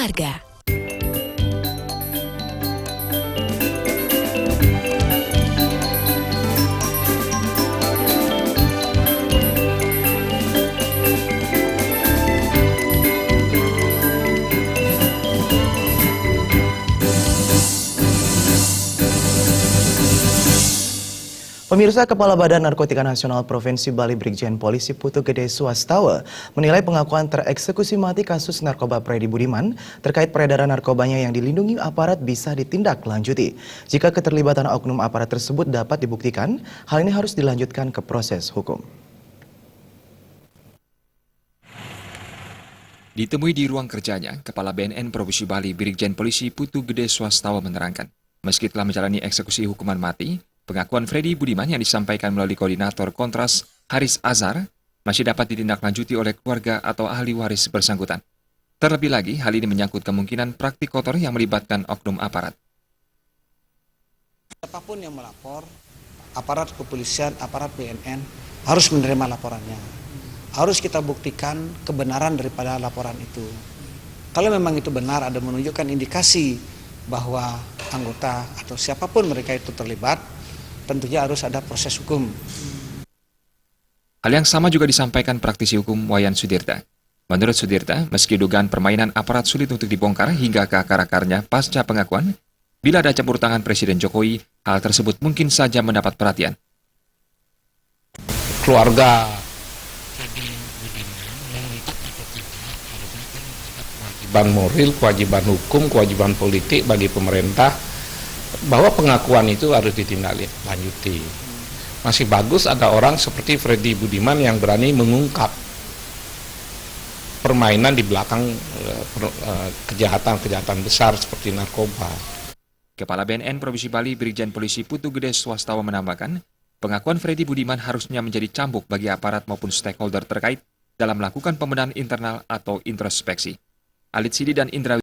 keluarga. Pemirsa, Kepala Badan Narkotika Nasional Provinsi Bali Brigjen Polisi Putu Gede Swastawa menilai pengakuan tereksekusi mati kasus narkoba Freddy Budiman terkait peredaran narkobanya yang dilindungi aparat bisa ditindaklanjuti. Jika keterlibatan oknum aparat tersebut dapat dibuktikan, hal ini harus dilanjutkan ke proses hukum. Ditemui di ruang kerjanya, Kepala BNN Provinsi Bali Brigjen Polisi Putu Gede Swastawa menerangkan, meski telah menjalani eksekusi hukuman mati, pengakuan Freddy Budiman yang disampaikan melalui koordinator Kontras Haris Azhar masih dapat ditindaklanjuti oleh keluarga atau ahli waris bersangkutan. Terlebih lagi, hal ini menyangkut kemungkinan praktik kotor yang melibatkan oknum aparat. Siapapun yang melapor, aparat kepolisian, aparat BNN harus menerima laporannya. Harus kita buktikan kebenaran daripada laporan itu. Kalau memang itu benar, ada menunjukkan indikasi bahwa anggota atau siapapun mereka itu terlibat, tentunya harus ada proses hukum. Hal yang sama juga disampaikan praktisi hukum Wayan Sudirta. Menurut Sudirta, meski dugaan permainan aparat sulit untuk dibongkar hingga ke akar-akarnya pasca pengakuan, bila ada campur tangan Presiden Jokowi, hal tersebut mungkin saja mendapat perhatian. Keluarga kewajiban moral, kewajiban hukum, kewajiban politik bagi pemerintah bahwa pengakuan itu harus ditindaklanjuti. Masih bagus ada orang seperti Freddy Budiman yang berani mengungkap permainan di belakang kejahatan-kejahatan besar seperti narkoba. Kepala BNN Provinsi Bali Brigjen Polisi Putu Gede Swastawa menambahkan, pengakuan Freddy Budiman harusnya menjadi cambuk bagi aparat maupun stakeholder terkait dalam melakukan pembenahan internal atau introspeksi. Alit Sidi dan Indra